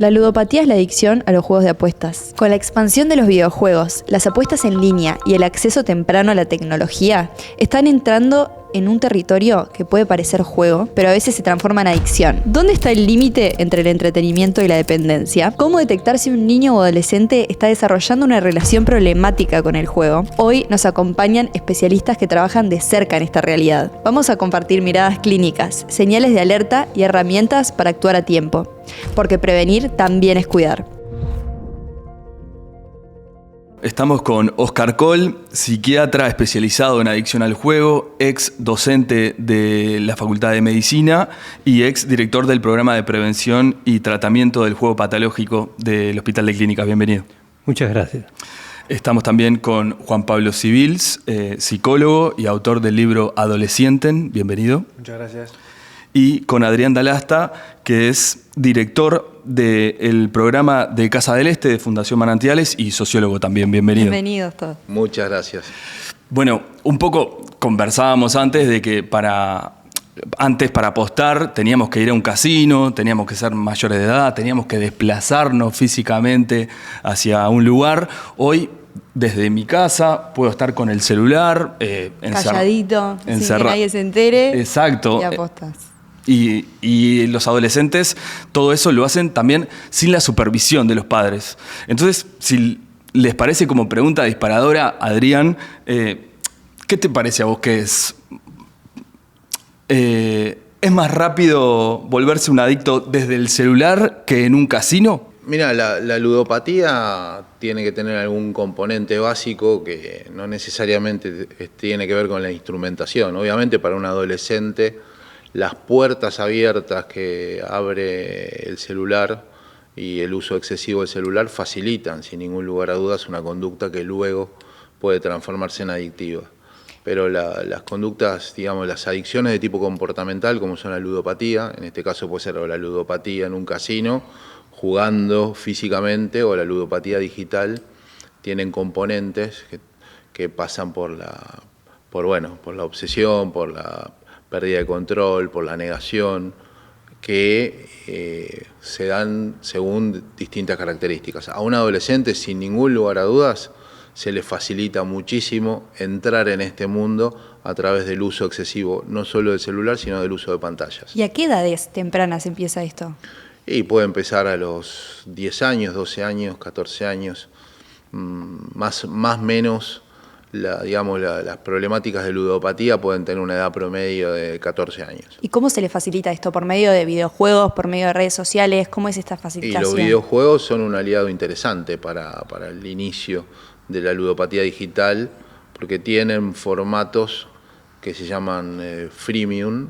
La ludopatía es la adicción a los juegos de apuestas. Con la expansión de los videojuegos, las apuestas en línea y el acceso temprano a la tecnología, están entrando en un territorio que puede parecer juego, pero a veces se transforma en adicción. ¿Dónde está el límite entre el entretenimiento y la dependencia? ¿Cómo detectar si un niño o adolescente está desarrollando una relación problemática con el juego? Hoy nos acompañan especialistas que trabajan de cerca en esta realidad. Vamos a compartir miradas clínicas, señales de alerta y herramientas para actuar a tiempo, porque prevenir también es cuidar. Estamos con Oscar Coll, psiquiatra especializado en adicción al juego, ex docente de la Facultad de Medicina y ex director del programa de prevención y tratamiento del juego patológico del Hospital de Clínicas. Bienvenido. Muchas gracias. Estamos también con Juan Pablo Civils, psicólogo y autor del libro Adolescienten. Bienvenido. Muchas gracias. Y con Adrián Dalasta, que es director del programa de Casa del Este de Fundación Manantiales y sociólogo también. Bienvenido. Bienvenidos todos. Muchas gracias. Bueno, un poco conversábamos antes de que para apostar teníamos que ir a un casino, teníamos que ser mayores de edad, teníamos que desplazarnos físicamente hacia un lugar. Hoy, desde mi casa, puedo estar con el celular, calladito, sin que nadie se entere. Exacto. Y apostas. Y los adolescentes todo eso lo hacen también sin la supervisión de los padres. Entonces, si les parece como pregunta disparadora, Adrián, ¿qué te parece a vos que es? ¿Es más rápido volverse un adicto desde el celular que en un casino? Mira, la ludopatía tiene que tener algún componente básico que no necesariamente tiene que ver con la instrumentación. Obviamente para un adolescente las puertas abiertas que abre el celular y el uso excesivo del celular facilitan, sin ningún lugar a dudas, una conducta que luego puede transformarse en adictiva. Pero las conductas, digamos, las adicciones de tipo comportamental, como son la ludopatía, en este caso puede ser la ludopatía en un casino, jugando físicamente, o la ludopatía digital, tienen componentes que pasan por la obsesión, por la pérdida de control, por la negación, que se dan según distintas características. A un adolescente, sin ningún lugar a dudas, se le facilita muchísimo entrar en este mundo a través del uso excesivo, no solo del celular, sino del uso de pantallas. ¿Y a qué edades tempranas empieza esto? Y puede empezar a los 10 años, 12 años, 14 años, más menos. Las problemáticas de ludopatía pueden tener una edad promedio de 14 años. ¿Y cómo se le facilita esto? ¿Por medio de videojuegos? ¿Por medio de redes sociales? ¿Cómo es esta Y facilitación? los videojuegos son un aliado interesante para el inicio de la ludopatía digital, porque tienen formatos que se llaman freemium,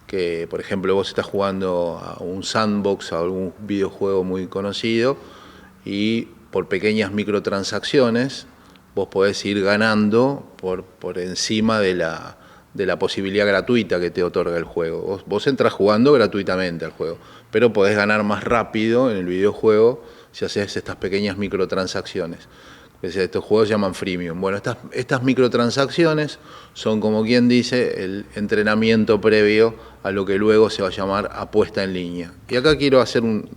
que por ejemplo vos estás jugando a un sandbox, a algún videojuego muy conocido, y por pequeñas microtransacciones vos podés ir ganando por encima de la posibilidad gratuita que te otorga el juego. Vos entras jugando gratuitamente al juego, pero podés ganar más rápido en el videojuego si haces estas pequeñas microtransacciones. Estos juegos se llaman freemium. Bueno, estas microtransacciones son, como quien dice, el entrenamiento previo a lo que luego se va a llamar apuesta en línea. Y acá quiero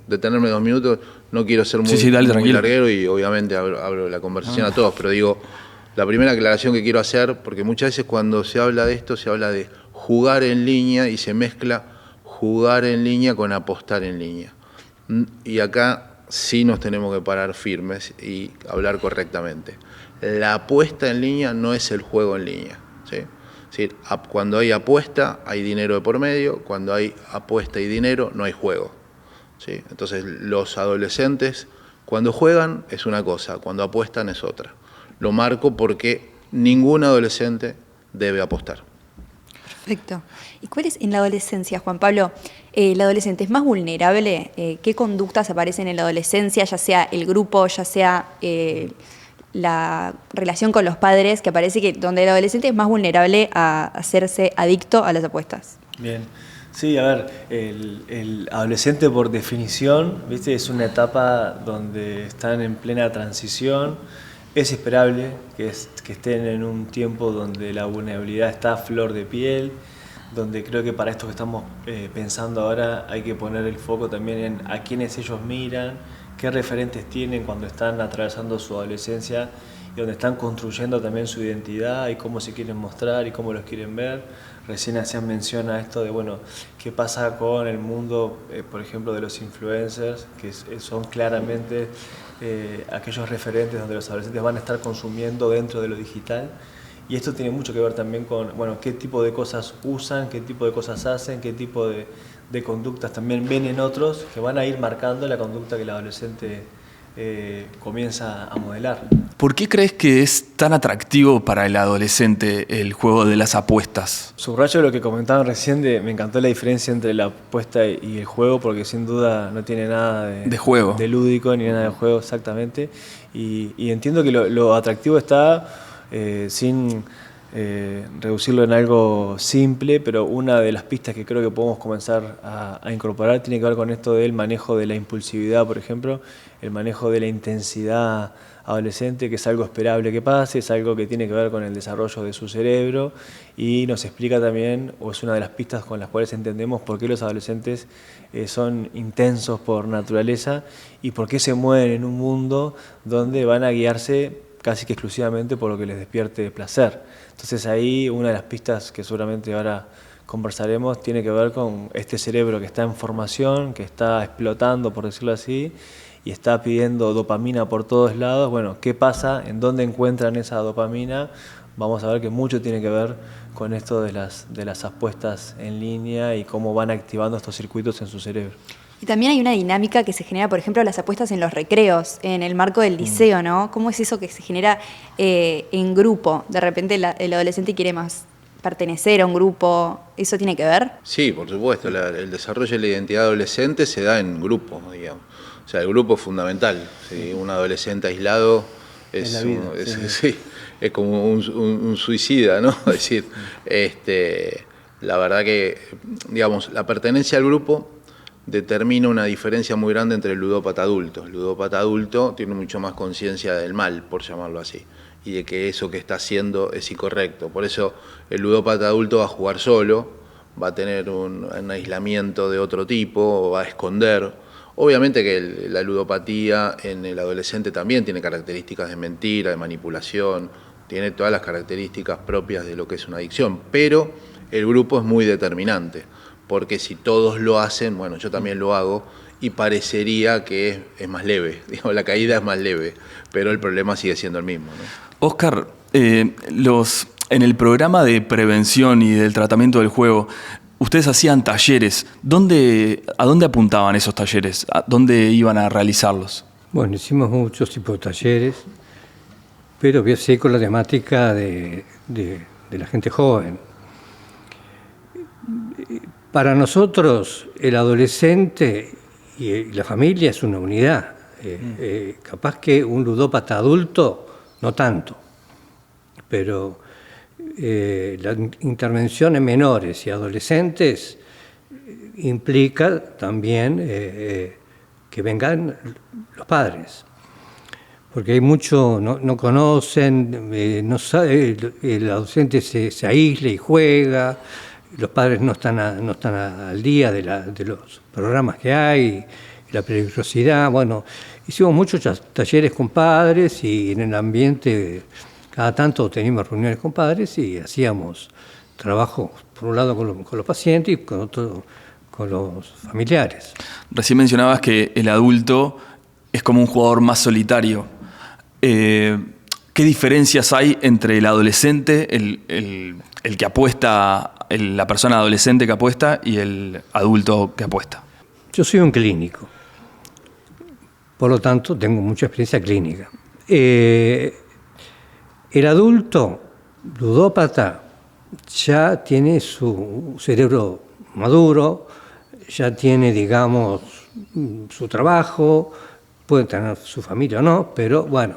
detenerme 2 minutos, no quiero ser muy larguero y obviamente abro la conversación a todos, pero digo, la primera aclaración que quiero hacer, porque muchas veces cuando se habla de esto, se habla de jugar en línea y se mezcla jugar en línea con apostar en línea. Y acá sí nos tenemos que parar firmes y hablar correctamente. La apuesta en línea no es el juego en línea, ¿sí? Es decir, cuando hay apuesta hay dinero de por medio, cuando hay apuesta y dinero no hay juego, ¿sí? Entonces los adolescentes cuando juegan es una cosa, cuando apuestan es otra. Lo marco porque ningún adolescente debe apostar. Perfecto. ¿Y cuál es en la adolescencia, Juan Pablo? ¿El adolescente es más vulnerable? ¿Qué conductas aparecen en la adolescencia, ya sea el grupo, ya sea la relación con los padres, que parece que donde el adolescente es más vulnerable a hacerse adicto a las apuestas? Bien. Sí, a ver, el adolescente por definición, ¿viste? Es una etapa donde están en plena transición. Es esperable que estén en un tiempo donde la vulnerabilidad está a flor de piel, donde creo que para esto que estamos pensando ahora hay que poner el foco también en a quiénes ellos miran, qué referentes tienen cuando están atravesando su adolescencia y donde están construyendo también su identidad y cómo se quieren mostrar y cómo los quieren ver. Recién hacían mención a esto de, bueno, qué pasa con el mundo, por ejemplo, de los influencers, que son claramente aquellos referentes donde los adolescentes van a estar consumiendo dentro de lo digital. Y esto tiene mucho que ver también con, bueno, qué tipo de cosas usan, qué tipo de cosas hacen, qué tipo de conductas también ven en otros, que van a ir marcando la conducta que el adolescente comienza a modelar. ¿Por qué crees que es tan atractivo para el adolescente el juego de las apuestas? Subrayo lo que comentaban recién, me encantó la diferencia entre la apuesta y el juego, porque sin duda no tiene nada de juego, de lúdico ni nada de juego exactamente. Y entiendo que lo atractivo está sin reducirlo en algo simple, pero una de las pistas que creo que podemos comenzar a incorporar tiene que ver con esto del manejo de la impulsividad, por ejemplo, el manejo de la intensidad adolescente, que es algo esperable que pase, es algo que tiene que ver con el desarrollo de su cerebro y nos explica también, o es una de las pistas con las cuales entendemos por qué los adolescentes son intensos por naturaleza y por qué se mueven en un mundo donde van a guiarse casi que exclusivamente por lo que les despierte placer. Entonces ahí una de las pistas que seguramente ahora conversaremos tiene que ver con este cerebro que está en formación, que está explotando, por decirlo así, y está pidiendo dopamina por todos lados. Bueno, ¿qué pasa? ¿En dónde encuentran esa dopamina? Vamos a ver que mucho tiene que ver con esto de las apuestas en línea y cómo van activando estos circuitos en su cerebro. Y también hay una dinámica que se genera, por ejemplo, las apuestas en los recreos, en el marco del liceo, ¿no? ¿Cómo es eso que se genera en grupo? De repente el adolescente quiere más pertenecer a un grupo. ¿Eso tiene que ver? Sí, por supuesto. El desarrollo de la identidad adolescente se da en grupo, digamos. O sea, el grupo es fundamental. ¿Sí? Un adolescente aislado es como un suicida, ¿no? Es decir, la verdad que, digamos, la pertenencia al grupo determina una diferencia muy grande entre el ludópata adulto. El ludópata adulto tiene mucho más conciencia del mal, por llamarlo así, y de que eso que está haciendo es incorrecto. Por eso el ludópata adulto va a jugar solo, va a tener un aislamiento de otro tipo, va a esconder. Obviamente que la ludopatía en el adolescente también tiene características de mentira, de manipulación, tiene todas las características propias de lo que es una adicción, pero el grupo es muy determinante, porque si todos lo hacen, bueno, yo también lo hago, y parecería que es más leve, digo, la caída es más leve, pero el problema sigue siendo el mismo, ¿no? Óscar, en el programa de prevención y del tratamiento del juego, ustedes hacían talleres. ¿A dónde apuntaban esos talleres? ¿A dónde iban a realizarlos? Bueno, hicimos muchos tipos de talleres, pero voy a seguir con la temática de la gente joven. Para nosotros, el adolescente y la familia es una unidad. Capaz que un ludópata adulto, no tanto, pero la intervención en menores y adolescentes implica también que vengan los padres, porque hay mucho, no conocen, no sabe, el adolescente se aísla y juega, los padres no están al día de los programas que hay, la peligrosidad. Bueno, hicimos muchos talleres con padres y en el ambiente, cada tanto teníamos reuniones con padres y hacíamos trabajo, por un lado con los pacientes y con otro con los familiares. Recién mencionabas que el adulto es como un jugador más solitario. ¿Qué diferencias hay entre el adolescente, el que apuesta, la persona adolescente que apuesta y el adulto que apuesta? Yo soy un clínico, por lo tanto tengo mucha experiencia clínica. El adulto ludópata ya tiene su cerebro maduro, ya tiene, digamos, su trabajo, puede tener su familia o no, pero bueno,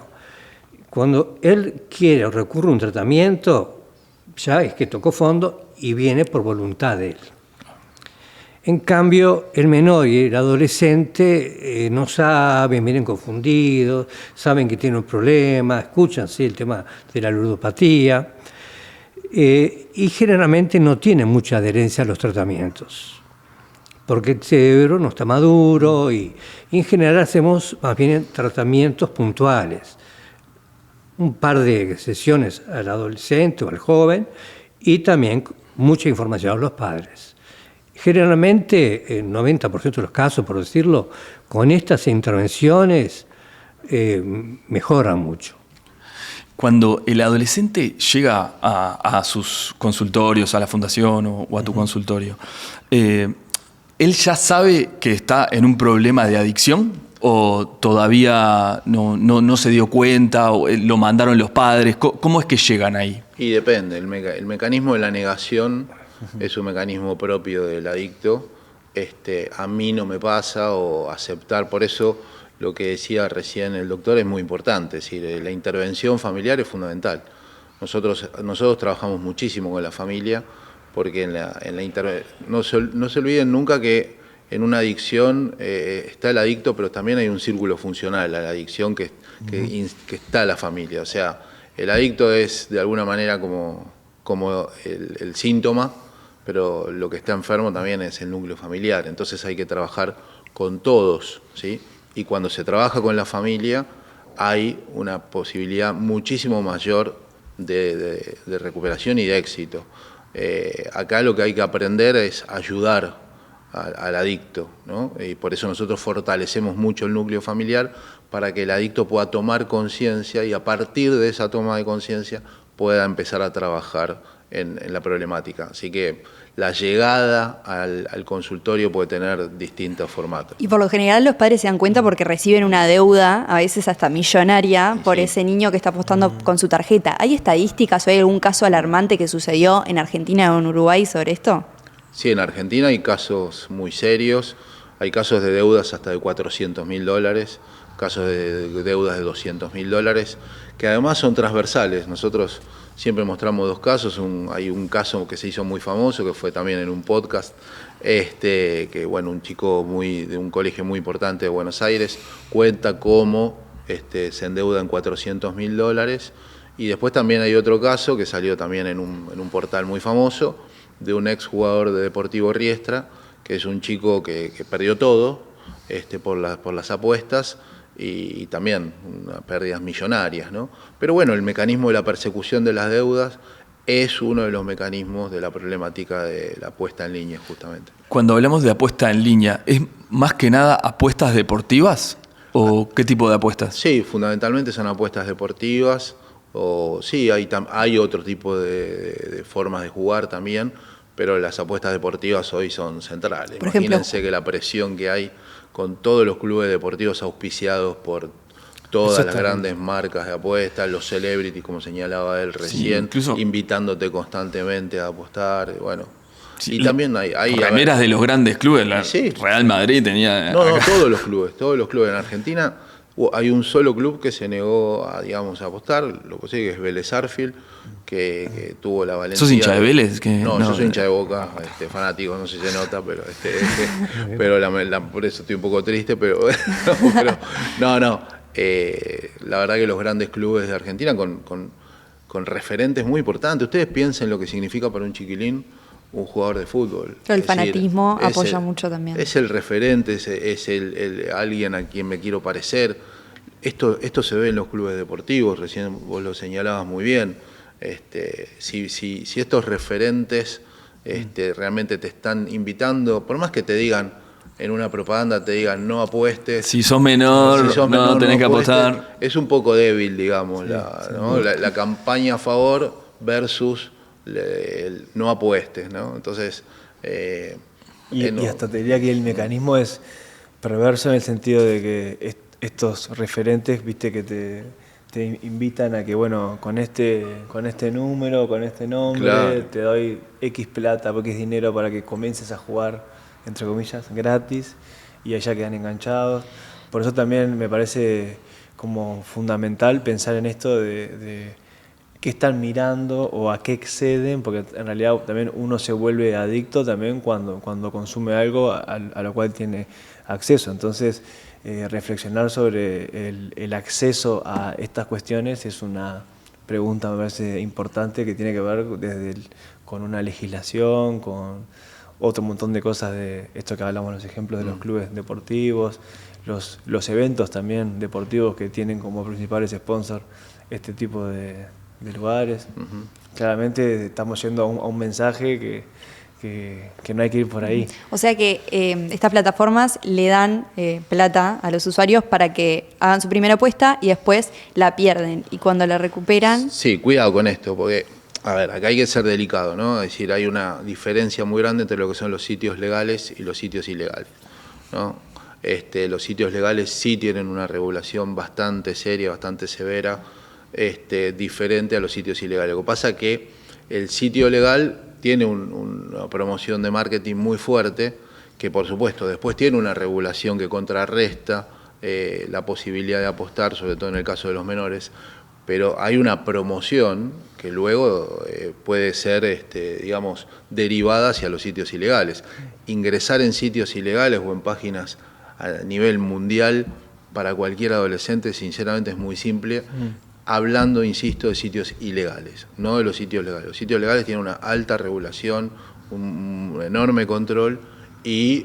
cuando él quiere o recurre a un tratamiento, ya es que tocó fondo y viene por voluntad de él. En cambio, el menor y el adolescente no saben, vienen confundidos, saben que tienen un problema, escuchan, sí, el tema de la ludopatía. y generalmente no tiene mucha adherencia a los tratamientos, porque el cerebro no está maduro y en general hacemos más bien tratamientos puntuales. Un par de sesiones al adolescente o al joven y también mucha información a los padres. Generalmente, el 90% de los casos, por decirlo, con estas intervenciones mejoran mucho. Cuando el adolescente llega a sus consultorios, a la fundación o a tu consultorio, ¿él ya sabe que está en un problema de adicción o todavía no se dio cuenta o lo mandaron los padres? ¿Cómo es que llegan ahí? Y depende, el mecanismo de la negación es un mecanismo propio del adicto. A mí no me pasa, o aceptar, por eso lo que decía recién el doctor es muy importante, es decir, la intervención familiar es fundamental. Nosotros trabajamos muchísimo con la familia, porque no se olviden nunca que en una adicción está el adicto, pero también hay un círculo funcional a la adicción que está la familia. O sea, el adicto es de alguna manera como el síntoma, pero lo que está enfermo también es el núcleo familiar. Entonces hay que trabajar con todos, ¿sí? Y cuando se trabaja con la familia hay una posibilidad muchísimo mayor de recuperación y de éxito. Acá lo que hay que aprender es ayudar al adicto, ¿no? Y por eso nosotros fortalecemos mucho el núcleo familiar para que el adicto pueda tomar conciencia y a partir de esa toma de conciencia pueda empezar a trabajar en la problemática. Así que la llegada al consultorio puede tener distintos formatos. Y por lo general los padres se dan cuenta porque reciben una deuda, a veces hasta millonaria, por ese niño que está apostando con su tarjeta. ¿Hay estadísticas o hay algún caso alarmante que sucedió en Argentina o en Uruguay sobre esto? Sí, en Argentina hay casos muy serios, hay casos de deudas hasta de $400.000, casos de deudas de $200.000, que además son transversales. Nosotros siempre mostramos dos casos, hay un caso que se hizo muy famoso, que fue también en un podcast, que bueno, un chico de un colegio muy importante de Buenos Aires cuenta cómo se endeuda en $400.000, y después también hay otro caso que salió también en un portal muy famoso, de un ex jugador de Deportivo Riestra, que es un chico que perdió todo por las apuestas, y también pérdidas millonarias, ¿no? Pero bueno, el mecanismo de la persecución de las deudas es uno de los mecanismos de la problemática de la apuesta en línea, justamente. Cuando hablamos de apuesta en línea, ¿es más que nada apuestas deportivas o qué tipo de apuestas? Sí, fundamentalmente son apuestas deportivas, o sí, hay otro tipo de formas de jugar también, pero las apuestas deportivas hoy son centrales. Por ejemplo, imagínense que la presión que hay con todos los clubes deportivos auspiciados por todas las grandes marcas de apuestas, los celebrities, como señalaba él recién, incluso invitándote constantemente a apostar, bueno. Sí, y también hay remeras de los grandes clubes, sí, Real Madrid tenía... No, todos los clubes en Argentina. Hay un solo club que se negó a apostar, lo que sé que es Vélez Sarsfield, que tuvo la valentía... ¿Sos hincha de Vélez? No, yo soy hincha de Boca, fanático, no sé si se nota, pero pero por eso estoy un poco triste, pero no. La verdad que los grandes clubes de Argentina con referentes muy importantes. Ustedes piensen lo que significa para un chiquilín un jugador de fútbol. Pero el fanatismo apoya mucho también. Es el referente, es el alguien a quien me quiero parecer. Esto se ve en los clubes deportivos, recién vos lo señalabas muy bien. Si estos referentes realmente te están invitando, por más que te digan en una propaganda, te digan no apuestes. Si sos menor, no tenés que apostar. Es un poco débil, digamos, la campaña a favor versus no apuestes, ¿no? Entonces... Y hasta te diría que el mecanismo es perverso en el sentido de que estos referentes, viste, que te invitan a que, bueno, con este número, con este nombre, claro, te doy X plata, porque es dinero para que comiences a jugar, entre comillas, gratis, y allá quedan enganchados. Por eso también me parece como fundamental pensar en esto de qué están mirando o a qué exceden, porque en realidad también uno se vuelve adicto también cuando consume algo a lo cual tiene acceso. Entonces, reflexionar sobre el acceso a estas cuestiones es una pregunta me parece importante, que tiene que ver con una legislación, con otro montón de cosas de esto que hablamos, los ejemplos de los clubes deportivos, los eventos también deportivos que tienen como principales sponsors este tipo de lugares. Claramente estamos yendo a un mensaje que no hay que ir por ahí. O sea que estas plataformas le dan plata a los usuarios para que hagan su primera apuesta y después la pierden. Y cuando la recuperan... Sí, cuidado con esto, porque, a ver, acá hay que ser delicado, ¿no? Es decir, hay una diferencia muy grande entre lo que son los sitios legales y los sitios ilegales, ¿no? Los sitios legales sí tienen una regulación bastante seria, bastante severa, diferente a los sitios ilegales. Lo que pasa es que el sitio legal tiene una promoción de marketing muy fuerte, que por supuesto después tiene una regulación que contrarresta la posibilidad de apostar, sobre todo en el caso de los menores, pero hay una promoción que luego puede ser, digamos, derivada hacia los sitios ilegales. Ingresar en sitios ilegales o en páginas a nivel mundial para cualquier adolescente, sinceramente, es muy simple. Hablando, insisto, de sitios ilegales, no de los sitios legales. Los sitios legales tienen una alta regulación, un enorme control y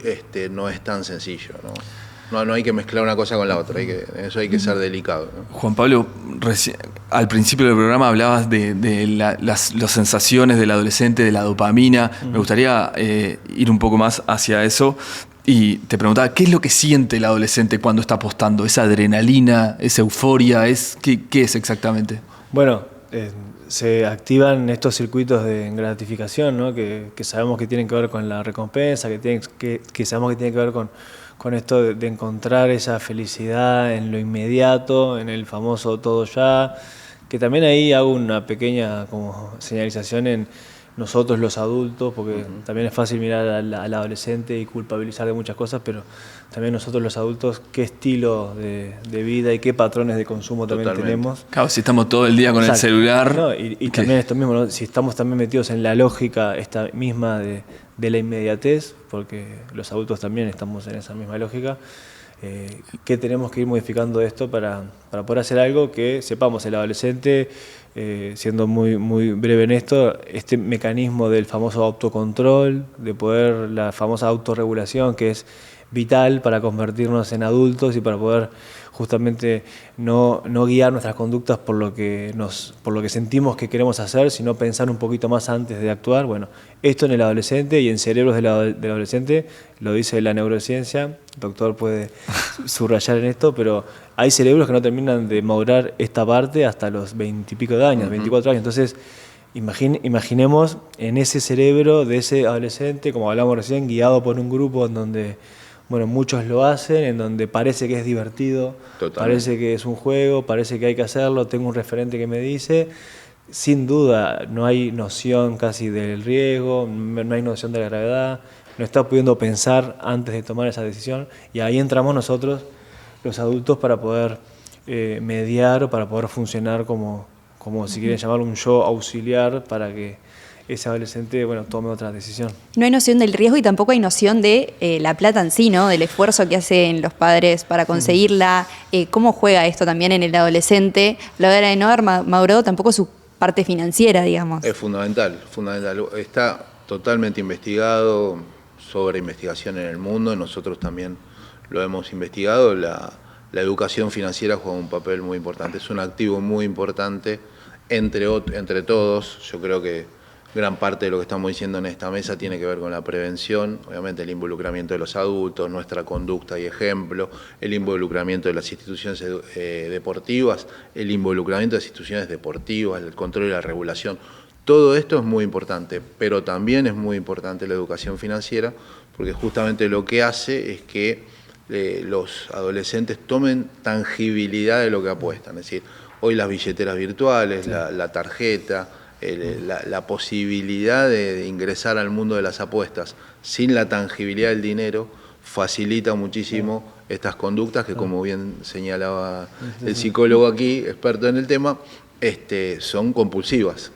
no es tan sencillo, ¿no? No hay que mezclar una cosa con la otra, eso hay que ser delicado, ¿no? Juan Pablo, al principio del programa hablabas de las sensaciones del adolescente, de la dopamina. Me gustaría ir un poco más hacia eso. Y te preguntaba, ¿qué es lo que siente el adolescente cuando está apostando? ¿Esa adrenalina, esa euforia? ¿Qué es exactamente? Bueno, se activan estos circuitos de gratificación, ¿no? que sabemos que tienen que ver con la recompensa, que sabemos que tienen que ver con esto de encontrar esa felicidad en lo inmediato, en el famoso todo ya, que también ahí hago una pequeña como señalización en nosotros los adultos, porque también es fácil mirar al adolescente y culpabilizar de muchas cosas, pero también nosotros los adultos, qué estilo de vida y qué patrones de consumo también tenemos. Claro, si estamos todo el día con el celular. No, y también esto mismo, ¿no? Si estamos también metidos en la lógica esta misma de la inmediatez, porque los adultos también estamos en esa misma lógica, que tenemos que ir modificando esto para poder hacer algo que sepamos el adolescente, siendo muy breve en esto, este mecanismo del famoso autocontrol, de poder, la famosa autorregulación, que es vital para convertirnos en adultos y para poder justamente no guiar nuestras conductas por lo que sentimos que queremos hacer, sino pensar un poquito más antes de actuar. Bueno, esto en el adolescente y en cerebros del adolescente, lo dice la neurociencia, el doctor puede subrayar en esto, pero hay cerebros que no terminan de madurar esta parte hasta los 20 y pico de años, 24 años. Entonces, imaginemos en ese cerebro de ese adolescente, como hablamos recién, guiado por un grupo en donde, bueno, muchos lo hacen, en donde parece que es divertido, parece que es un juego, parece que hay que hacerlo, tengo un referente que me dice. Sin duda, no hay noción casi del riesgo, no hay noción de la gravedad, no está pudiendo pensar antes de tomar esa decisión, y ahí entramos nosotros, los adultos, para poder mediar o para poder funcionar como si quieren llamarlo, un yo auxiliar para que ese adolescente, bueno, tome otra decisión. No hay noción del riesgo y tampoco hay noción de la plata en sí, ¿no? Del esfuerzo que hacen los padres para conseguirla. ¿Cómo juega esto también en el adolescente? La hora de no haber madurado tampoco su parte financiera, digamos. Es fundamental. Está totalmente investigado, sobre investigación en el mundo. Nosotros también lo hemos investigado. La educación financiera juega un papel muy importante. Es un activo muy importante entre todos. Yo creo que gran parte de lo que estamos diciendo en esta mesa tiene que ver con la prevención, obviamente el involucramiento de los adultos, nuestra conducta y ejemplo, el involucramiento de las instituciones deportivas, el involucramiento de las instituciones deportivas, el control y la regulación. Todo esto es muy importante, pero también es muy importante la educación financiera, porque justamente lo que hace es que los adolescentes tomen tangibilidad de lo que apuestan. Es decir, hoy las billeteras virtuales, la tarjeta, la posibilidad de ingresar al mundo de las apuestas sin la tangibilidad del dinero facilita muchísimo estas conductas que, como bien señalaba el psicólogo aquí, experto en el tema, son compulsivas,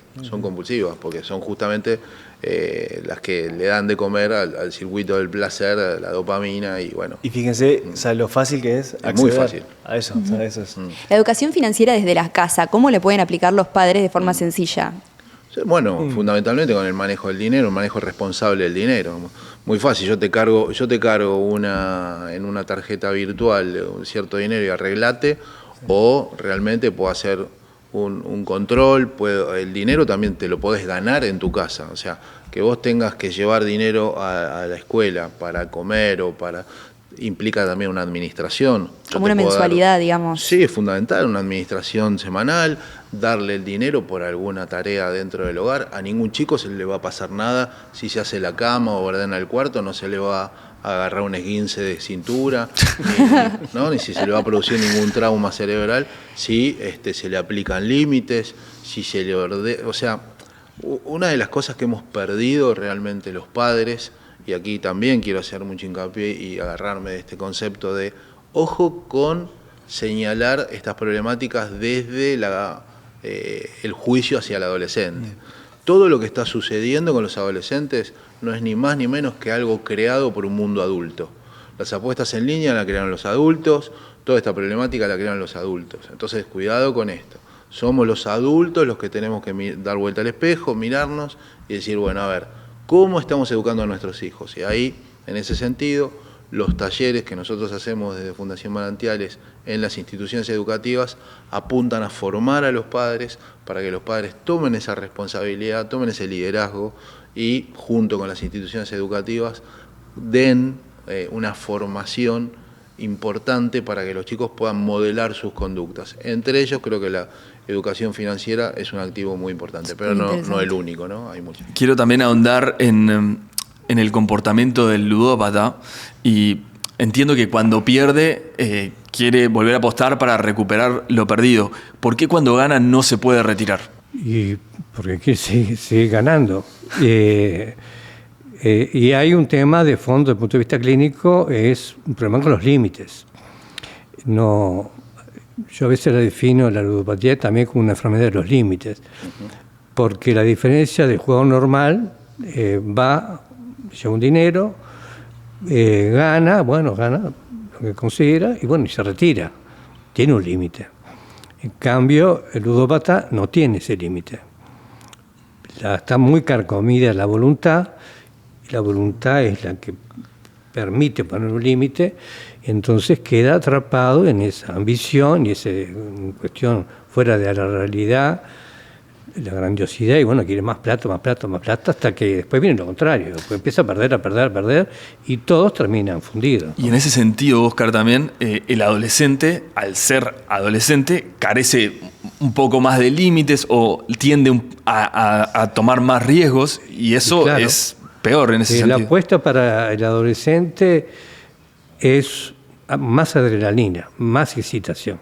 porque son justamente las que le dan de comer al circuito del placer, a la dopamina y bueno. Y fíjense, o sea, lo fácil que es acceder muy fácil a eso. O sea, eso es. La educación financiera desde la casa, ¿cómo le pueden aplicar los padres de forma sencilla? Bueno, fundamentalmente con el manejo del dinero, el manejo responsable del dinero. Muy fácil, yo te cargo en una tarjeta virtual un cierto dinero y arreglate, o realmente puedo hacer un control, el dinero también te lo podés ganar en tu casa, o sea, que vos tengas que llevar dinero a la escuela para comer implica también una administración. Como una mensualidad, digamos. Sí, es fundamental, una administración semanal, darle el dinero por alguna tarea dentro del hogar. A ningún chico se le va a pasar nada si se hace la cama o ordena el cuarto, no se le va a agarrar un esguince de cintura, ni si se le va a producir ningún trauma cerebral, si se le aplican límites, si se le ordena. O sea, una de las cosas que hemos perdido realmente los padres, y aquí también quiero hacer mucho hincapié y agarrarme de este concepto de ojo con señalar estas problemáticas desde el juicio hacia el adolescente. Todo lo que está sucediendo con los adolescentes no es ni más ni menos que algo creado por un mundo adulto. Las apuestas en línea la crearon los adultos, toda esta problemática la crearon los adultos. Entonces, cuidado con esto. Somos los adultos los que tenemos que dar vuelta al espejo, mirarnos y decir, bueno, a ver, ¿cómo estamos educando a nuestros hijos? Y ahí, en ese sentido, los talleres que nosotros hacemos desde Fundación Manantiales en las instituciones educativas apuntan a formar a los padres para que los padres tomen esa responsabilidad, tomen ese liderazgo y, junto con las instituciones educativas, den una formación importante para que los chicos puedan modelar sus conductas. Entre ellos, creo que la educación financiera es un activo muy importante, pero no el único, ¿no? Hay muchos. Quiero también ahondar en el comportamiento del ludópata, y entiendo que cuando pierde quiere volver a apostar para recuperar lo perdido. ¿Por qué cuando gana no se puede retirar? Y porque quiere seguir ganando. Y hay un tema de fondo, desde el punto de vista clínico, es un problema con los límites. Yo a veces la defino, la ludopatía, también como una enfermedad de los límites, porque la diferencia del juego normal lleva un dinero, gana lo que considera y se retira. Tiene un límite. En cambio, el ludópata no tiene ese límite. Está muy carcomida la voluntad, y la voluntad es la que permite poner un límite, entonces queda atrapado en esa ambición y esa cuestión fuera de la realidad, la grandiosidad, y quiere más plata, hasta que después viene lo contrario, después empieza a perder, y todos terminan fundidos, ¿no? Y en ese sentido, Óscar, también el adolescente, al ser adolescente, carece un poco más de límites o tiende a tomar más riesgos, y eso claro, es peor en ese sentido. La apuesta para el adolescente es más adrenalina, más excitación.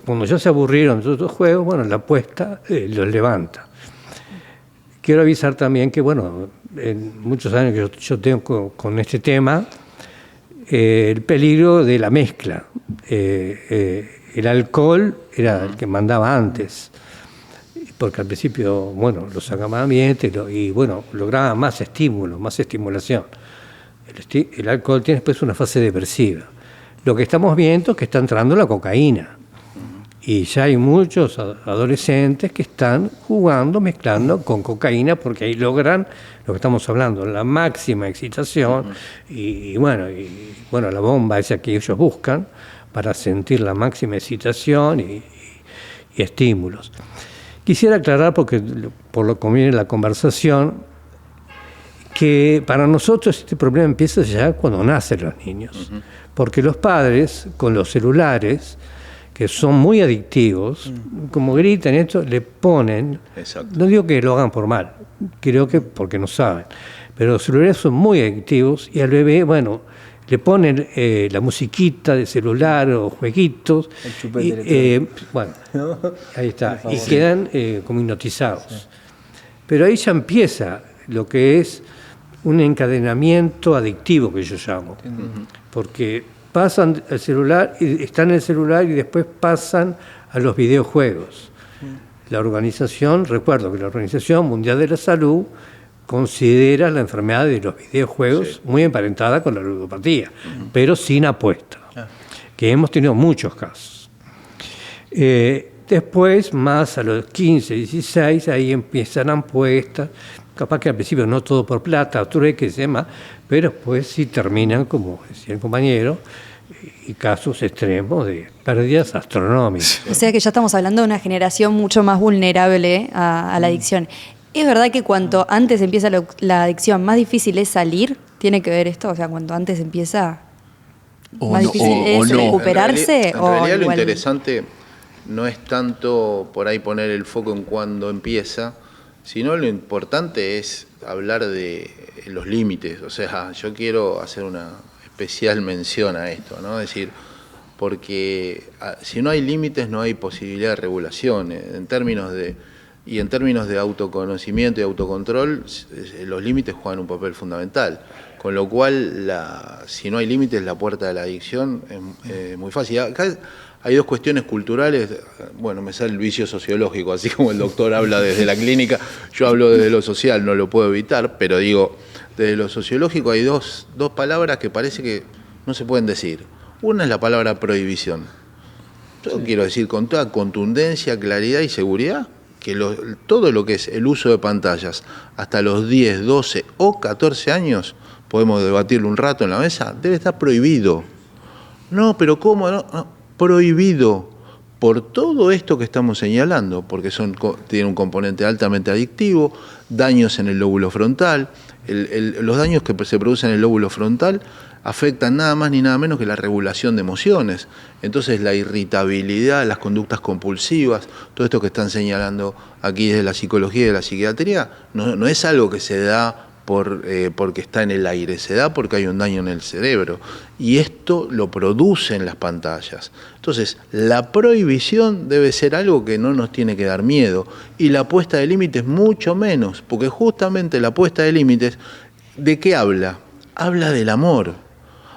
Cuando ya se aburrieron de otros juegos, la apuesta los levanta. Quiero avisar también que, en muchos años que yo tengo con este tema, el peligro de la mezcla. El alcohol era el que mandaba antes, porque al principio, lo sacaba ambiente y lograba más estímulo, más estimulación. El alcohol tiene después una fase depresiva. Lo que estamos viendo es que está entrando la cocaína. Y ya hay muchos adolescentes que están mezclando con cocaína, porque ahí logran lo que estamos hablando, la máxima excitación y la bomba esa que ellos buscan para sentir la máxima excitación y estímulos. Quisiera aclarar, porque por lo que conviene la conversación, que para nosotros este problema empieza ya cuando nacen los niños, porque los padres con los celulares, que son muy adictivos, como gritan esto, le ponen, no digo que lo hagan por mal, creo que porque no saben, pero los celulares son muy adictivos y al bebé, le ponen la musiquita de celular o jueguitos, ahí está, y quedan como hipnotizados. Pero ahí ya empieza lo que es un encadenamiento adictivo, que yo llamo, porque pasan al celular, están en el celular y después pasan a los videojuegos. Recuerdo que la Organización Mundial de la Salud considera la enfermedad de los videojuegos muy emparentada con la ludopatía, pero sin apuesta, que hemos tenido muchos casos. Después, más a los 15, 16, ahí empiezan apuestas, capaz que al principio no todo por plata, trueques y demás, pero después sí terminan, como decía el compañero, y casos extremos de pérdidas astronómicas. O sea que ya estamos hablando de una generación mucho más vulnerable a la adicción. ¿Es verdad que cuanto antes empieza la adicción, más difícil es salir? ¿Tiene que ver esto? O sea, cuanto antes empieza, más difícil es recuperarse. En realidad lo interesante no es tanto por ahí poner el foco en cuándo empieza, sino lo importante es hablar de los límites. O sea, yo quiero hacer una especial mención a esto, ¿no? Es decir, porque si no hay límites no hay posibilidad de regulación. En términos de autoconocimiento y autocontrol, los límites juegan un papel fundamental. Con lo cual, si no hay límites, la puerta de la adicción es muy fácil. Acá hay dos cuestiones culturales. Bueno, me sale el vicio sociológico, así como el doctor habla desde la clínica, yo hablo desde lo social, no lo puedo evitar, pero digo, desde lo sociológico hay dos palabras que parece que no se pueden decir. Una es la palabra prohibición. Yo quiero decir con toda contundencia, claridad y seguridad que todo lo que es el uso de pantallas hasta los 10, 12 o 14 años, podemos debatirlo un rato en la mesa, debe estar prohibido. No, pero ¿cómo? No, prohibido por todo esto que estamos señalando, porque tiene un componente altamente adictivo, daños en el lóbulo frontal. Los daños que se producen en el lóbulo frontal afectan nada más ni nada menos que la regulación de emociones. Entonces la irritabilidad, las conductas compulsivas, todo esto que están señalando aquí desde la psicología y de la psiquiatría, no es algo que se da porque está en el aire, se da porque hay un daño en el cerebro. Y esto lo producen las pantallas. Entonces, la prohibición debe ser algo que no nos tiene que dar miedo. Y la puesta de límites mucho menos, porque justamente la puesta de límites, ¿de qué habla? Habla del amor.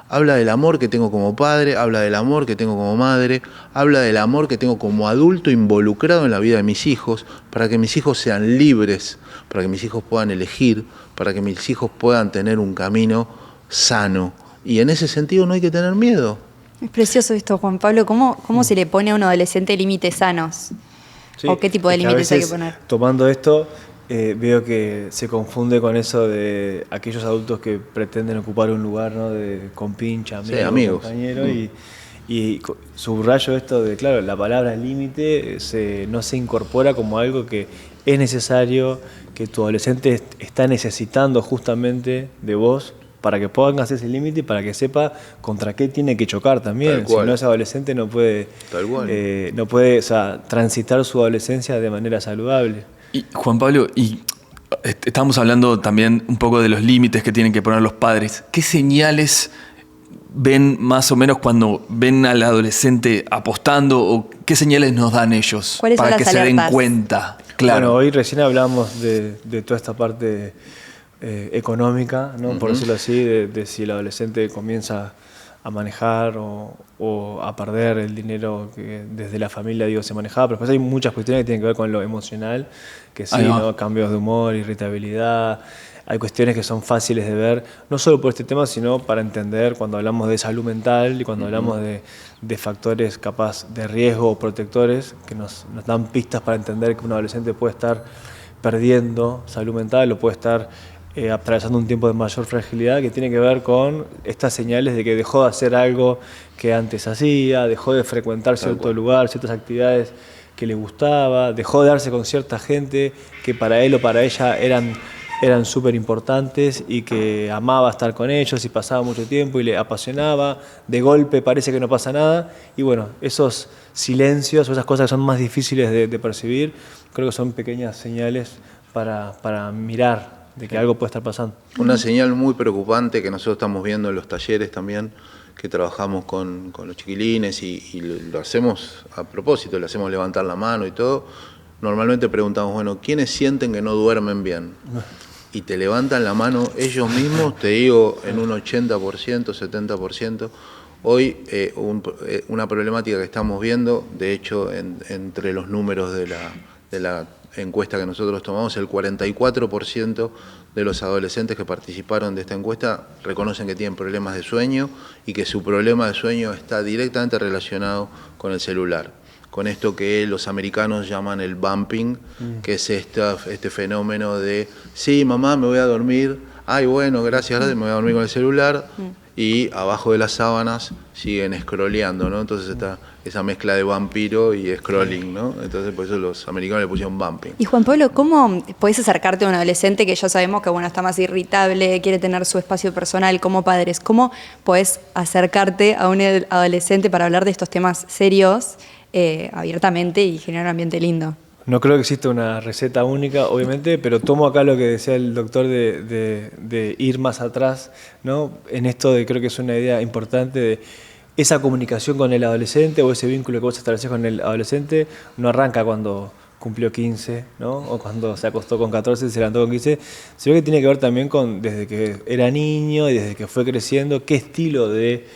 Habla del amor que tengo como padre, habla del amor que tengo como madre, habla del amor que tengo como adulto involucrado en la vida de mis hijos, para que mis hijos sean libres, para que mis hijos puedan elegir, para que mis hijos puedan tener un camino sano. Y en ese sentido no hay que tener miedo. Es precioso esto, Juan Pablo. ¿Cómo se le pone a un adolescente límites sanos? Sí, ¿O qué tipo de límites hay que poner? Tomando esto, veo que se confunde con eso de aquellos adultos que pretenden ocupar un lugar, ¿no? Con pincha, amigos. Compañero, y subrayo esto de, claro, la palabra límite no se incorpora como algo que es necesario, que tu adolescente está necesitando justamente de vos para que pongas ese límite y para que sepa contra qué tiene que chocar también. Si no, ese adolescente no puede, o sea, transitar su adolescencia de manera saludable. Y Juan Pablo, estamos hablando también un poco de los límites que tienen que poner los padres. ¿Qué señales ven más o menos cuando ven al adolescente apostando o qué señales nos dan ellos para que se den cuenta? Claro. Bueno, hoy recién hablamos de toda esta parte económica, ¿no? Por decirlo así, de si el adolescente comienza a manejar o a perder el dinero que desde la familia se manejaba, pero después hay muchas cuestiones que tienen que ver con lo emocional, que sí, ¿no? Cambios de humor, irritabilidad, hay cuestiones que son fáciles de ver, no solo por este tema, sino para entender cuando hablamos de salud mental y cuando hablamos de factores capaz de riesgo o protectores que nos dan pistas para entender que un adolescente puede estar perdiendo salud mental o puede estar atravesando un tiempo de mayor fragilidad, que tiene que ver con estas señales de que dejó de hacer algo que antes hacía, dejó de frecuentar cierto lugar, ciertas actividades que le gustaba, dejó de darse con cierta gente que para él o para ella eran súper importantes y que amaba estar con ellos y pasaba mucho tiempo y le apasionaba. De golpe parece que no pasa nada y bueno, esos silencios o esas cosas que son más difíciles de percibir, creo que son pequeñas señales para mirar de que algo puede estar pasando. Una señal muy preocupante que nosotros estamos viendo en los talleres también, que trabajamos con los chiquilines y lo hacemos a propósito, le hacemos levantar la mano y todo. Normalmente preguntamos, bueno, ¿quiénes sienten que no duermen bien? Y te levantan la mano ellos mismos, te digo, en un 80%, 70%. Hoy una problemática que estamos viendo, de hecho, entre los números de la encuesta que nosotros tomamos, el 44% de los adolescentes que participaron de esta encuesta reconocen que tienen problemas de sueño y que su problema de sueño está directamente relacionado con el celular, con esto que los americanos llaman el bumping, que es este fenómeno de, sí, mamá, me voy a dormir, ay, bueno, gracias, me voy a dormir con el celular, y abajo de las sábanas siguen scrolleando, ¿no? Entonces está esa mezcla de vampiro y scrolling, ¿no? Entonces por eso los americanos le pusieron bumping. Y Juan Pablo, ¿cómo podés acercarte a un adolescente que ya sabemos que bueno, está más irritable, quiere tener su espacio personal como padres? ¿Cómo podés acercarte a un adolescente para hablar de estos temas serios abiertamente y generar un ambiente lindo? No creo que exista una receta única, obviamente, pero tomo acá lo que decía el doctor de ir más atrás, ¿no? En esto creo que es una idea importante de esa comunicación con el adolescente o ese vínculo que vos estableces con el adolescente no arranca cuando cumplió 15, ¿no? O cuando se acostó con 14 y se levantó con 15, sino que tiene que ver también con desde que era niño y desde que fue creciendo, qué estilo de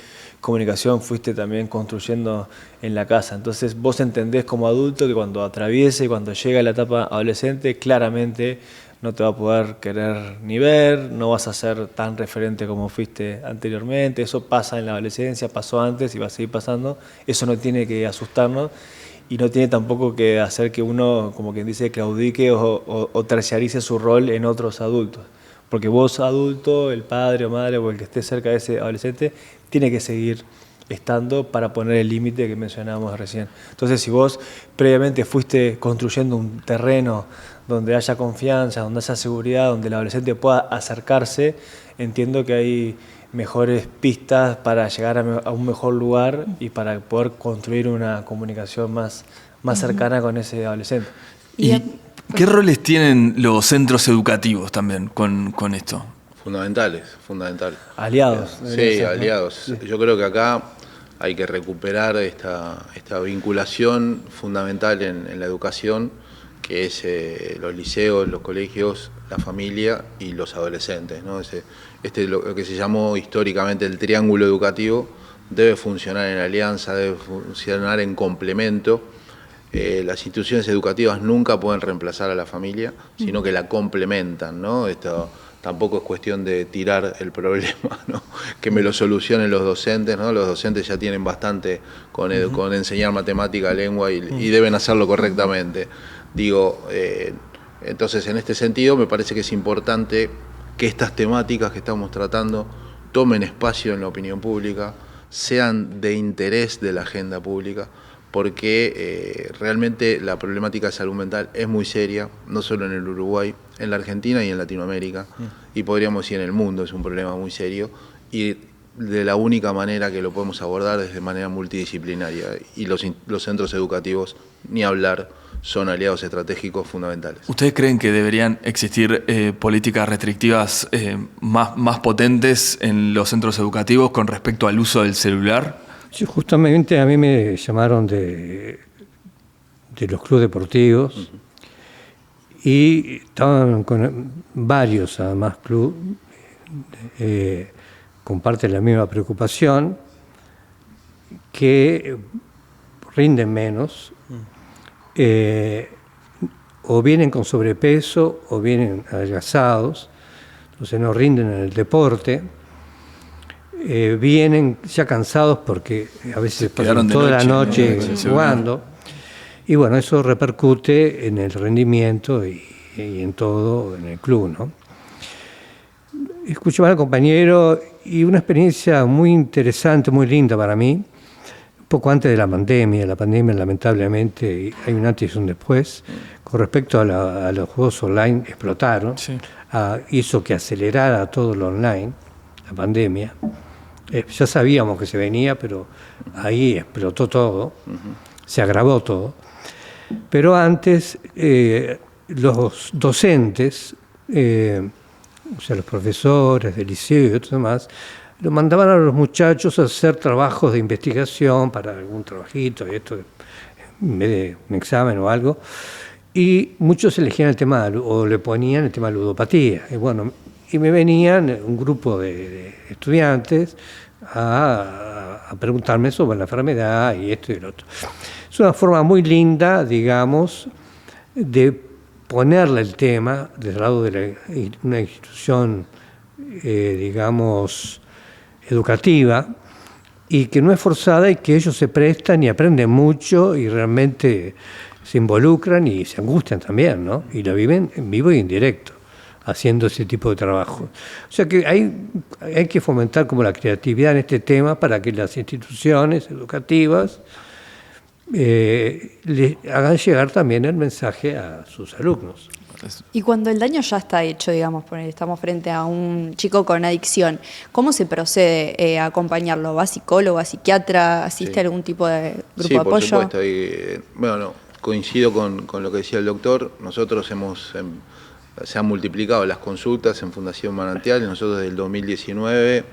comunicación fuiste también construyendo en la casa. Entonces vos entendés como adulto que cuando atraviese y cuando llega la etapa adolescente, claramente no te va a poder querer ni ver, no vas a ser tan referente como fuiste anteriormente. Eso pasa en la adolescencia, pasó antes y va a seguir pasando. Eso no tiene que asustarnos y no tiene tampoco que hacer que uno, como quien dice, claudique o terciarice su rol en otros adultos. Porque vos, adulto, el padre o madre o el que esté cerca de ese adolescente, tiene que seguir estando para poner el límite que mencionábamos recién. Entonces, si vos previamente fuiste construyendo un terreno donde haya confianza, donde haya seguridad, donde el adolescente pueda acercarse, entiendo que hay mejores pistas para llegar a un mejor lugar y para poder construir una comunicación más cercana con ese adolescente. ¿Y qué roles tienen los centros educativos también con esto? Fundamentales. Aliados. Sí, aliados. Sí. Yo creo que acá hay que recuperar esta vinculación fundamental en la educación, que es los liceos, los colegios, la familia y los adolescentes, ¿no? Lo que se llamó históricamente el triángulo educativo debe funcionar en alianza, debe funcionar en complemento. Las instituciones educativas nunca pueden reemplazar a la familia, sino que la complementan, ¿no? Esto tampoco es cuestión de tirar el problema, ¿no? Que me lo solucionen los docentes, ¿no? Los docentes ya tienen bastante con enseñar matemática, lengua y deben hacerlo correctamente. Digo, entonces en este sentido me parece que es importante que estas temáticas que estamos tratando tomen espacio en la opinión pública, sean de interés de la agenda pública, porque realmente la problemática de salud mental es muy seria, no solo en el Uruguay, en la Argentina y en Latinoamérica, y podríamos decir en el mundo es un problema muy serio, y de la única manera que lo podemos abordar es de manera multidisciplinaria, y los centros educativos, ni hablar, son aliados estratégicos fundamentales. ¿Ustedes creen que deberían existir políticas restrictivas más potentes en los centros educativos con respecto al uso del celular? Sí, justamente a mí me llamaron de los clubes deportivos y estaban con varios, además, clubes comparten la misma preocupación, que rinden menos, o vienen con sobrepeso o vienen adelgazados, entonces no rinden en el deporte. Vienen ya cansados porque a veces pasan toda la noche jugando, y bueno, eso repercute en el rendimiento y en todo en el club, ¿no? Escuchaba al compañero y una experiencia muy interesante, muy linda para mí, un poco antes de la pandemia. La pandemia, lamentablemente, hay un antes y un después. Con respecto a los juegos online, explotaron, hizo que acelerara todo lo online, la pandemia. Ya sabíamos que se venía, pero ahí explotó todo, se agravó todo. Pero antes, los docentes, o sea, los profesores del liceo y otros demás, lo mandaban a los muchachos a hacer trabajos de investigación para algún trabajito, esto, en vez de un examen o algo, y muchos elegían el tema, o le ponían el tema de ludopatía. Y bueno, y me venían un grupo de estudiantes a preguntarme sobre la enfermedad y esto y lo otro. Es una forma muy linda, digamos, de ponerle el tema del lado de una institución, digamos, educativa, y que no es forzada y que ellos se prestan y aprenden mucho y realmente se involucran y se angustian también, ¿no? Y la viven en vivo y en directo, haciendo ese tipo de trabajo. O sea que hay que fomentar como la creatividad en este tema para que las instituciones educativas le hagan llegar también el mensaje a sus alumnos. Y cuando el daño ya está hecho, digamos, estamos frente a un chico con adicción, ¿cómo se procede a acompañarlo? ¿Va psicólogo, a psiquiatra? ¿Asiste a algún tipo de grupo de apoyo? Sí, por supuesto. Bueno, coincido con lo que decía el doctor. Nosotros se han multiplicado las consultas en Fundación Manantial. Nosotros desde el 2019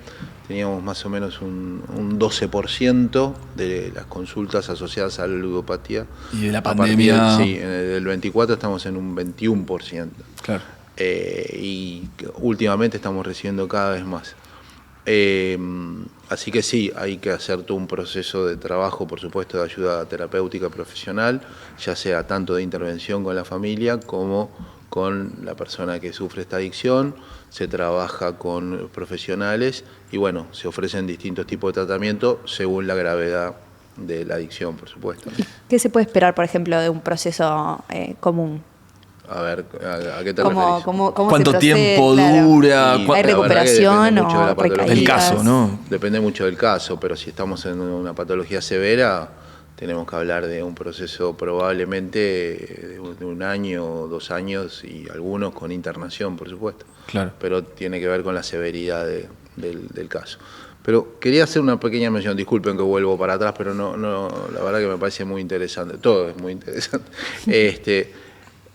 teníamos más o menos un 12% de las consultas asociadas a la ludopatía. Y de la pandemia... Sí, en el 24 estamos en un 21%. Claro. Y últimamente estamos recibiendo cada vez más. Así que sí, hay que hacer todo un proceso de trabajo, por supuesto, de ayuda terapéutica profesional, ya sea tanto de intervención con la familia como con la persona que sufre esta adicción. Se trabaja con profesionales y bueno, se ofrecen distintos tipos de tratamiento según la gravedad de la adicción, por supuesto. ¿Qué se puede esperar, por ejemplo, de un proceso común? A ver, ¿a qué te referís? ¿Cómo ¿Cuánto se procede? tiempo dura? Y ¿Hay la verdad que recuperación depende mucho de o la patología. recaídas? El caso, ¿no? Depende mucho del caso, pero si estamos en una patología severa, tenemos que hablar de un proceso probablemente de 1 año o 2 años y algunos con internación, por supuesto. Claro. Pero tiene que ver con la severidad del caso. Pero quería hacer una pequeña mención, disculpen que vuelvo para atrás, pero no, la verdad que me parece muy interesante, todo es muy interesante.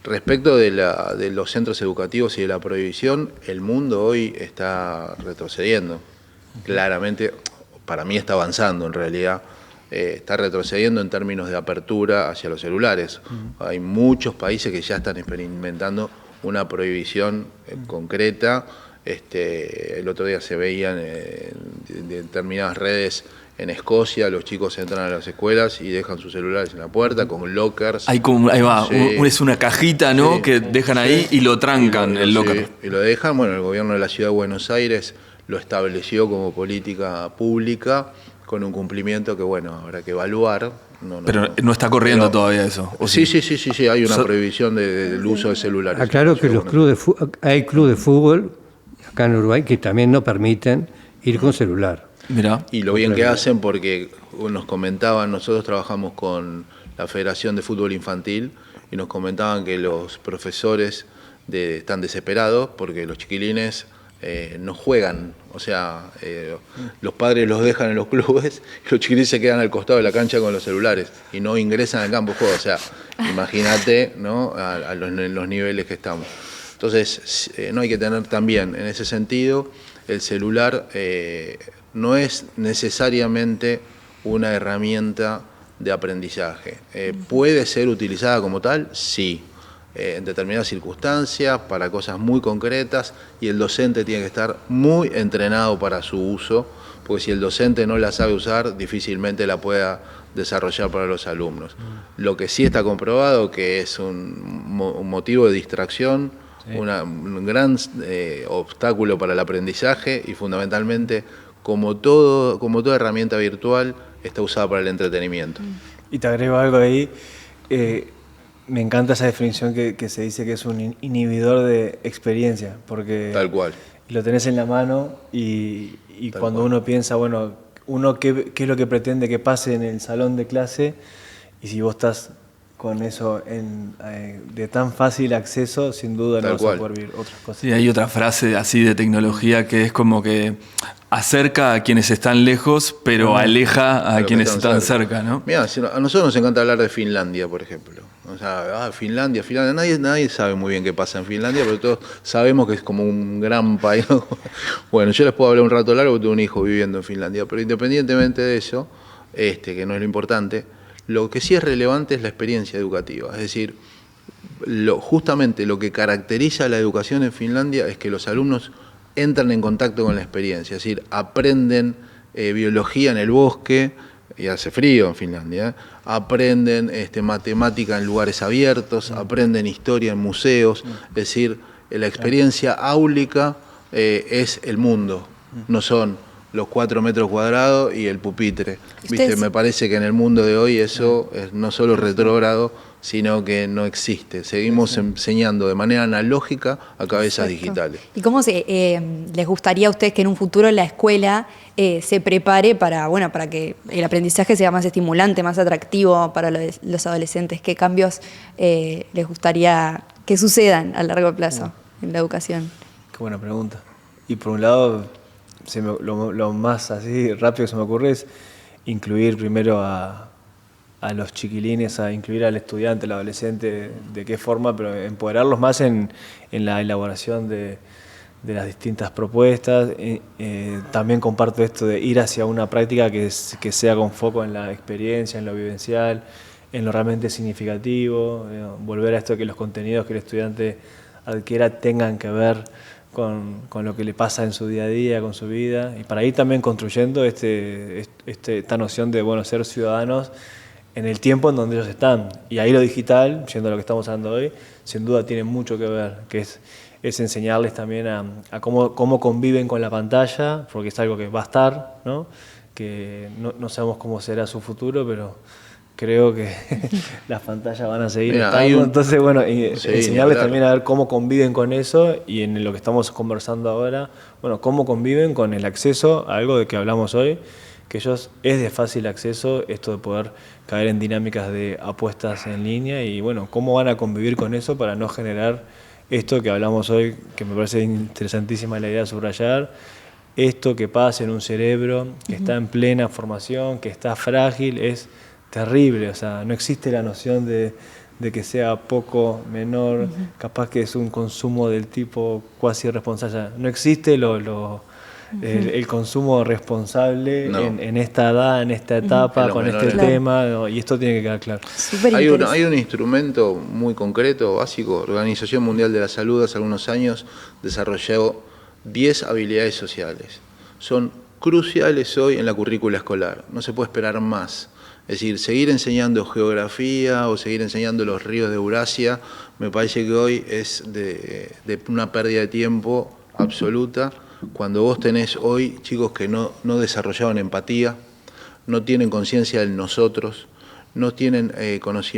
Respecto de los centros educativos y de la prohibición, el mundo hoy está retrocediendo. Claramente, para mí está avanzando en realidad. Está retrocediendo en términos de apertura hacia los celulares. Hay muchos países que ya están experimentando una prohibición concreta. El otro día se veían en determinadas redes en Escocia, los chicos entran a las escuelas y dejan sus celulares en la puerta con lockers. Ahí va, Sí. es una cajita, ¿no? Sí. Que dejan ahí y lo trancan, el locker. Sí, y lo dejan. Bueno, el gobierno de la Ciudad de Buenos Aires lo estableció como política pública con un cumplimiento que, bueno, habrá que evaluar. Pero no está corriendo todavía eso. ¿o Sí, hay una prohibición del uso de celulares. Aclaro que hay clubes de fútbol acá en Uruguay que también no permiten ir con celular. Mirá. Y lo bien que hacen, porque nos comentaban, nosotros trabajamos con la Federación de Fútbol Infantil y nos comentaban que los profesores están desesperados porque los chiquilines no juegan. O sea, los padres los dejan en los clubes y los chiquilines se quedan al costado de la cancha con los celulares y no ingresan al campo de juego. O sea, imagínate, ¿no? a los niveles que estamos. Entonces, no hay que tener también, en ese sentido, el celular no es necesariamente una herramienta de aprendizaje. ¿Puede ser utilizada como tal? Sí. En determinadas circunstancias, para cosas muy concretas, y el docente tiene que estar muy entrenado para su uso, porque si el docente no la sabe usar, difícilmente la pueda desarrollar para los alumnos. Lo que sí está comprobado que es un motivo de distracción, sí, un gran obstáculo para el aprendizaje y fundamentalmente, como toda herramienta virtual, está usada para el entretenimiento. Y te agrego algo ahí. Me encanta esa definición que se dice que es un inhibidor de experiencia, porque tal cual. Lo tenés en la mano y cuando uno piensa, bueno, qué es lo que pretende que pase en el salón de clase, y si vos estás con eso de tan fácil acceso, sin duda no vas a poder vivir otras cosas. Sí, hay otra frase así de tecnología que es como que acerca a quienes están lejos, pero aleja a quienes están cerca, ¿no? Mirá, a nosotros nos encanta hablar de Finlandia, por ejemplo. O sea, Finlandia. Nadie sabe muy bien qué pasa en Finlandia, pero todos sabemos que es como un gran país. Bueno, yo les puedo hablar un rato largo porque tengo un hijo viviendo en Finlandia, pero independientemente de eso, que no es lo importante, lo que sí es relevante es la experiencia educativa. Es decir, justamente lo que caracteriza a la educación en Finlandia es que los alumnos entran en contacto con la experiencia, es decir, aprenden biología en el bosque, y hace frío en Finlandia, aprenden matemática en lugares abiertos, aprenden historia en museos, es decir, la experiencia áulica es el mundo, no son los 4 metros cuadrados y el pupitre. ¿Viste? Me parece que en el mundo de hoy eso es no solo retrógrado, sino que no existe. Seguimos enseñando de manera analógica a cabezas digitales. ¿Y cómo les gustaría a ustedes que en un futuro la escuela se prepare para que el aprendizaje sea más estimulante, más atractivo para los adolescentes? ¿Qué cambios les gustaría que sucedan a largo plazo en la educación? Qué buena pregunta. Y por un lado, lo más así rápido que se me ocurre es incluir primero a los chiquilines, a incluir al estudiante, al adolescente, de qué forma, pero empoderarlos más en la elaboración de las distintas propuestas. También comparto esto de ir hacia una práctica que sea con foco en la experiencia, en lo vivencial, en lo realmente significativo, volver a esto de que los contenidos que el estudiante adquiera tengan que ver con lo que le pasa en su día a día, con su vida, y para ir también construyendo esta noción de ser ciudadanos en el tiempo en donde ellos están. Y ahí lo digital, yendo a lo que estamos hablando hoy, sin duda tiene mucho que ver, que es enseñarles también a cómo conviven con la pantalla, porque es algo que va a estar, ¿no? Que no sabemos cómo será su futuro, pero creo que las pantallas van a seguir estando. Entonces, enseñarles también a ver cómo conviven con eso, y en lo que estamos conversando ahora, cómo conviven con el acceso a algo de que hablamos hoy, que ellos es de fácil acceso, esto de poder caer en dinámicas de apuestas en línea, y cómo van a convivir con eso para no generar esto que hablamos hoy, que me parece interesantísima la idea de subrayar, esto que pasa en un cerebro que está en plena formación, que está frágil, es terrible. O sea, no existe la noción de que sea poco, menor, capaz que es un consumo del tipo cuasi irresponsable. No existe el consumo responsable en esta edad, en esta etapa, con este tema, y esto tiene que quedar claro. Hay un instrumento muy concreto, básico. La Organización Mundial de la Salud hace algunos años desarrolló 10 habilidades sociales. Son cruciales hoy en la currícula escolar, no se puede esperar más. Es decir, seguir enseñando geografía o seguir enseñando los ríos de Eurasia, me parece que hoy es de una pérdida de tiempo absoluta, cuando vos tenés hoy chicos que no desarrollaron empatía, no tienen conciencia del nosotros, no tienen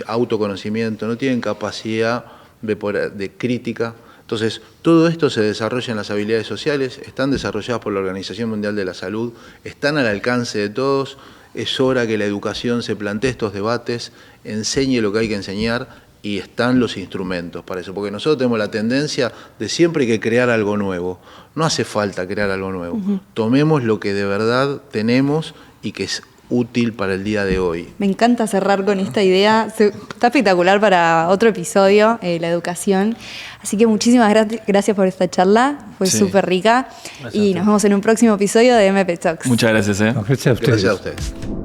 autoconocimiento, no tienen capacidad de crítica. Entonces, todo esto se desarrolla en las habilidades sociales, están desarrolladas por la Organización Mundial de la Salud, están al alcance de todos. Es hora que la educación se plantee estos debates, enseñe lo que hay que enseñar, y están los instrumentos para eso, porque nosotros tenemos la tendencia de siempre hay que crear algo nuevo. No hace falta crear algo nuevo. Tomemos lo que de verdad tenemos y que es útil para el día de hoy. Me encanta cerrar con esta idea. Está espectacular para otro episodio, la educación. Así que muchísimas gracias por esta charla. Fue súper rica. Gracias, y nos vemos en un próximo episodio de MP Talks. Muchas gracias. Gracias a ustedes. Gracias a ustedes.